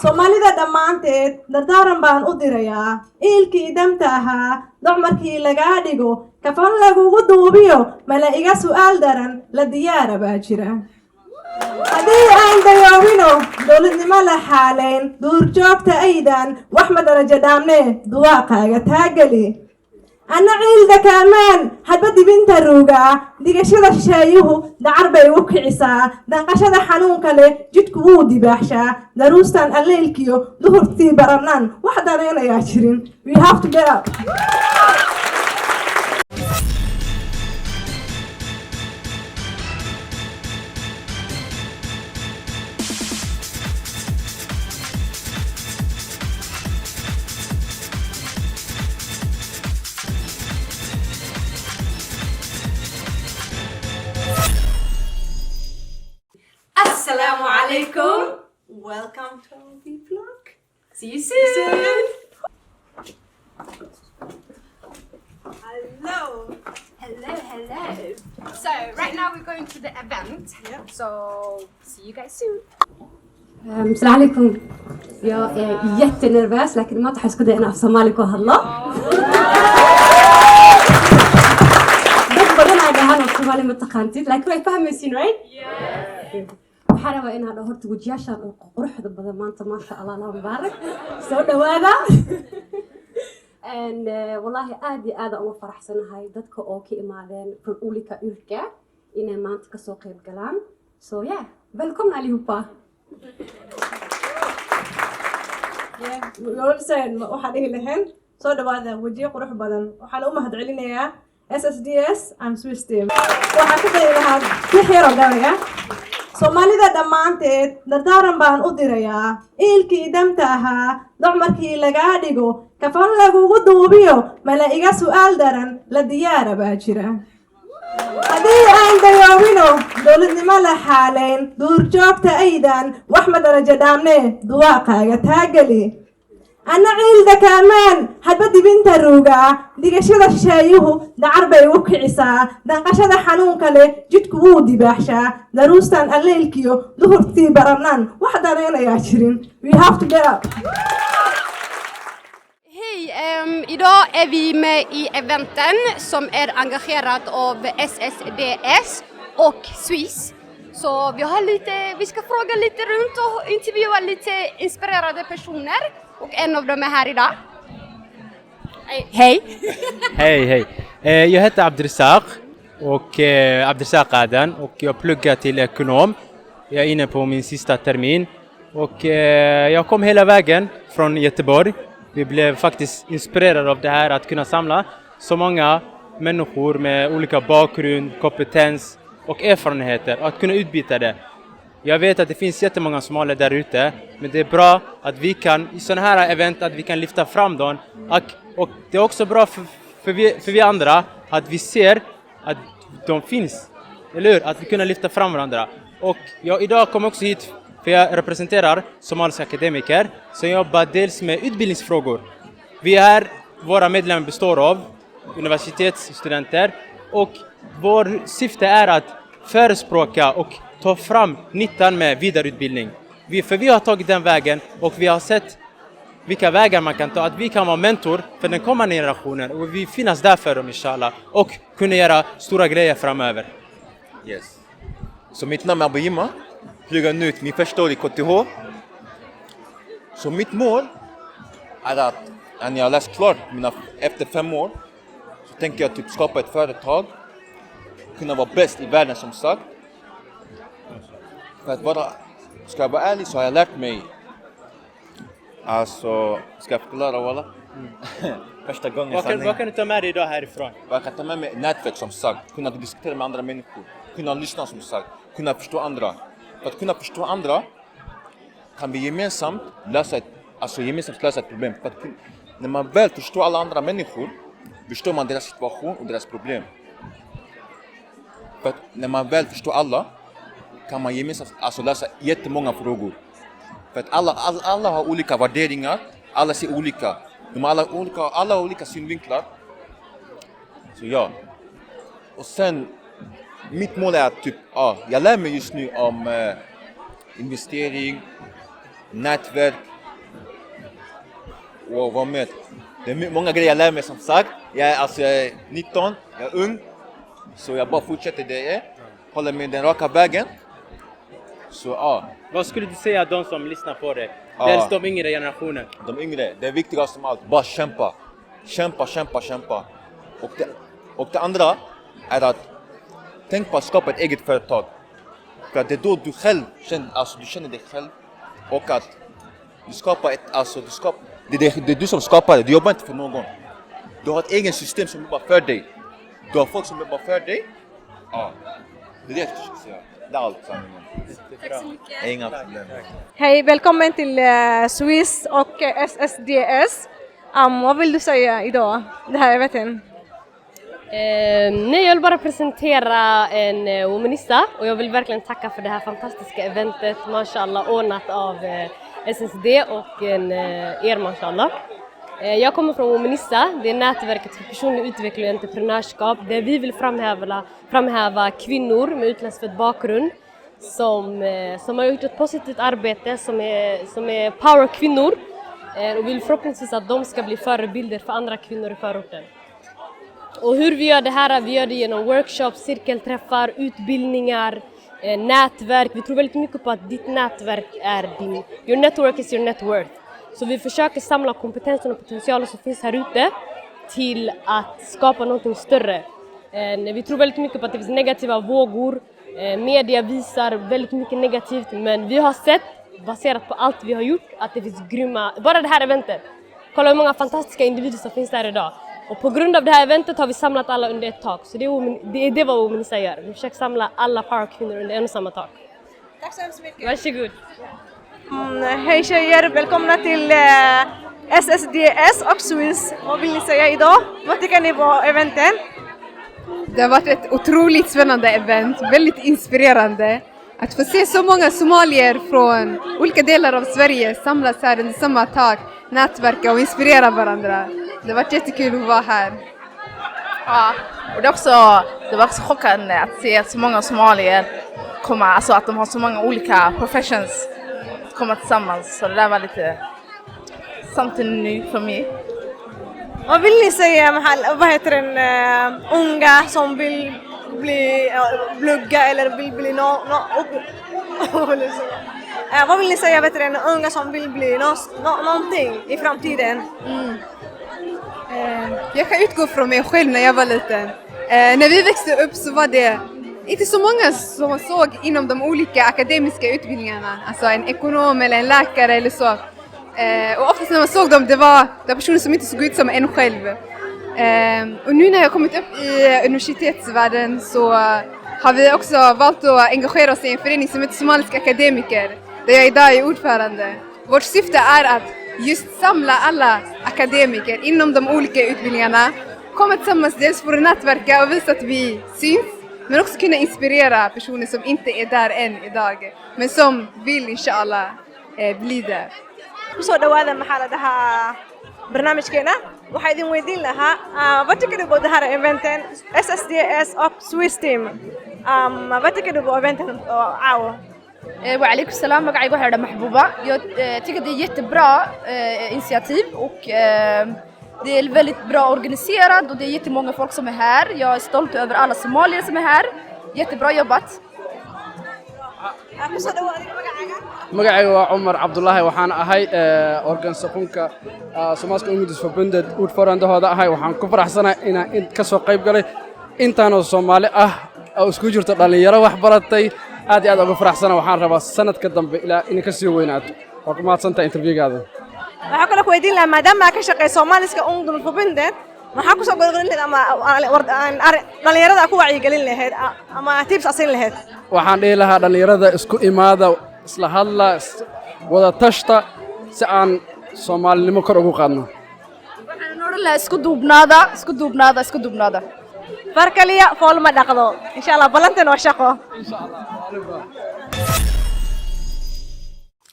soomaalida dhammaanteed dardaaran baan u dirayaa iilkii damta ahaa doc markii lagaa dhigo kafan lagugu duubiyo mala iga su'aal daran la diyaara baa jira haddii aan dayoobino dowladnimo la xaalayn duurjoogta aydan wax ma darajo dhaamne duwaaqaaga taageli anna ciilda kaamaan hadba dibinta ruugaa digashada shisheeyuhu dacar bay u kicisaa danqashada xanuunka leh jidhku wuu dibaaxshaa daruustan alleylkiyo duhurtii baranaan wax dareenayaa jirin we have to get up. Assalamu alaikum. Welcome to our vlog. See you soon. Hello. Hello. So right now we're going to the event. Yep. So see you guys soon. السلام عليكم. Jag är jättenervös لكن ما تحس كده أنا في صومالي هلا. بس بدنا جهان في صومالي متقنتي لكن راي فاهم مسين right؟ Yeah. وحنا وإن هذا هرت وجياشة قروح هذا بدل ما أنت ما شاء الله الله مبارك. سوينا هذا. And والله آدي أول فرح سنة هاي دتك أوكي إمادين في أوليكا إلكا إن ما أنت كسوق الكلام. So yeah, välkomna allihopa. waxaan dhihi lahayn soo dhawaada wajiyo qurux badan waxaan u mahad celinayaa SSDS and Swiss team waxaan ka dari lahaa si xiro gabaya soomaalida dhammaanteed dardaaran baan u dirayaa iilkii damta ahaa doc markii lagaa dhigo kafan lagugu duubiyo mala iga su'aal daran la diyaara baa jira haddii aan dayoobino dowladnimo la xaalayn duurjoogta aydan wax ma darajo dhaamne duwaaqaaga taageli anna ciilda kaamaan hadba dibinta ruugaa digashada shisheeyuhu dacar bay u kicisaa danqashada xanuunka leh jidhku wuu dibaaxshaa daruustan alleylkiyo duhurtii baranaan wax dareenayaa jirin we have to get up. Hej, idag är vi med i eventen som är engagerat av SSDS och Swiss. Så vi ska fråga lite runt och intervjua lite inspirerade personer. Och en av dem är här idag. Hej! Hej! Jag heter Abdirsaq och Abdirsaq Adan och jag pluggar till ekonom. Jag är inne på min sista termin och jag kom hela vägen från Göteborg. Vi blev faktiskt inspirerade av det här att kunna samla så många människor med olika bakgrund, kompetens och erfarenheter och att kunna utbyta det. Jag vet att det finns jättemånga somalier där ute, men det är bra att vi kan i sådana här event att vi kan lyfta fram dem och det är också bra för vi andra att vi ser att de finns, eller hur? Att vi kan lyfta fram varandra. Och idag kom också hit för jag representerar somaliska akademiker som jobbar dels med utbildningsfrågor. Våra medlemmar består av universitetsstudenter och vår syfte är att förespråka och ta fram nyttan med vidareutbildning. För vi har tagit den vägen och vi har sett vilka vägar man kan ta. Att vi kan vara mentor för den kommande generationen och vi finns där för dem inshallah och kunna göra stora grejer framöver. Yes. Så mitt namn är Abiyima. Pluggar nu min första år i KTH. Så mitt mål är att när jag har läst klart efter 5 år så tänker jag typ skapa ett företag. Kunna vara bäst i världen som sagt. För att ska jag vara ärlig så har jag lärt mig. Alltså, ska jag förklara walla? Första gången Vad kan du ta med dig idag härifrån? Jag kan ta med mig nätverk som sagt. Kunna diskutera med andra människor. Kunna lyssna som sagt. Kunna förstå andra. För att kunna förstå andra kan vi gemensamt lösa ett problem. För att när man väl förstår alla andra människor förstår man deras situation och deras problem. För att när man väl förstår alla kan man gemensamt lösa jättemånga frågor. För att alla har olika värderingar, alla ser olika. De har alla olika synvinklar. Så ja. Och sen, mitt mål är att jag lär mig just nu om investering, nätverk och vad mer. Det är många grejer jag lär mig som sagt. Jag är 19, jag är ung. Så jag bara fortsätter det jag är. Håller mig den raka vägen. Så ja. Vad skulle du säga de som lyssnar på det? Ja. Dels de yngre generationen. De yngre, det är viktigast som allt. Bara kämpa. Kämpa. Och det andra är att tänk på att skapa ett eget företag. För att det är då du själv du känner dig själv. Och att du skapar det är du som skapar det, du jobbar inte för någon. Du har ett eget system som jobbar för dig. Du har folk som jobbar för dig. Ja, det är det jag försöker säga. Det är allt sanningen. Tack så mycket. Inga problem. Hej, välkommen till Swiss och SSDS. Vad vill du säga idag? Det här eventen. Nej, jag vill bara presentera en womanista och jag vill verkligen tacka för det här fantastiska eventet, mashallah, ordnat av SSD och er mashallah. Jag kommer från Womanista, det är nätverket för personlig utveckling och entreprenörskap där vi vill framhäva kvinnor med utländsk bakgrund som har gjort ett positivt arbete som är power kvinnor och vill förhoppningsvis att de ska bli förebilder för andra kvinnor i förorten. Och hur vi gör det här, vi gör det genom workshops, cirkelträffar, utbildningar, nätverk. Vi tror väldigt mycket på att ditt nätverk är your network is your net worth. Så vi försöker samla kompetensen och potentialen som finns här ute till att skapa någonting större. Vi tror väldigt mycket på att det finns negativa vågor. Media visar väldigt mycket negativt, men vi har sett, baserat på allt vi har gjort, att det finns grymma, bara det här eventet. Kolla hur många fantastiska individer som finns där idag. Och på grund av det här eventet har vi samlat alla under ett tak. Så det är vad Womanista gör. Vi försöker samla alla powerkvinnor under en och samma tak. Tack så hemskt mycket. Varsågod. Hej tjejer, välkomna till SSDS och Swiss. Vad vill ni säga idag? Vad tycker ni på eventen? Det har varit ett otroligt spännande event, väldigt inspirerande. Att få se så många somalier från olika delar av Sverige samlas här under samma tak, nätverka och inspirera varandra. Det har varit jättekul att vara här. Ja, och det var också chockande att se så många somalier komma, alltså att de har så många olika professions komma tillsammans. Så det där var lite something new för mig. Vad vill ni säga, unga som vill bli plugga eller vill bli vad vill ni säga, unga som vill bli någonting i framtiden? Jag kan utgå från mig själv när jag var liten. När vi växte upp så var det inte så många som såg inom de olika akademiska utbildningarna. Alltså en ekonom eller en läkare eller så. Och oftast när man såg dem, det var personer som inte såg ut som en själv. Och nu när jag kommit upp i universitetsvärlden så har vi också valt att engagera oss i en förening som heter Somaliska akademiker. Där jag idag är ordförande. Vårt syfte är att just samla alla akademiker inom de olika utbildningarna. Komma tillsammans dels för att nätverka och visa att vi syns. Men också kunna inspirera personer som inte är där än idag. Men som vill inshallah bli där. kusoo dhawaada maxaa la dhahaa barnaamijkeena waxaa idin weydiin lahaa vad tycker du på det här eventen SSDS och Swiss team vad tycker du på eventen caawa وعليكم السلام magacayga waxa la Mahbuba. Jag tycker det är jättebra initiativ och det är väldigt bra organiserat och det är jättemånga folk som är här. Jag är stolt över alla somalier som är här. Jättebra jobbat. kusoo dhawaada magacaaga magacayga waa Umar Cabdullaahi waxaan ahay organisationka Somaliska English Forbundet ordförandahooda ahay waxaan ku faraxsanahay inaan ka soo qayb galay intaanoo Soomaali ah oo isku jirto dhalinyaro wax baratay aad iyo aad uga faraxsanahay waxaan rabaa sanadka dambe ilaa in ka sii weynaato waa ku mahadsantahay interviewgaada waxaa kale ku weydiin lahaa maadaama aad ka shaqeyso Somaliska English Forbundet maxaa ku soo gorgorin lahayd ama dhalinyarada ku wacyigelin lahayd ama tips asin lahayd waxaan dhihi lahaa dhalinyarada isku imaada isla hadla wada tashta si aan Soomaalinimo kor ugu qaadno waxaan oran lahaa isku duubnaada farkaliya fool ma dhaqdo insha Allah ballantan waa shaqo insha Allah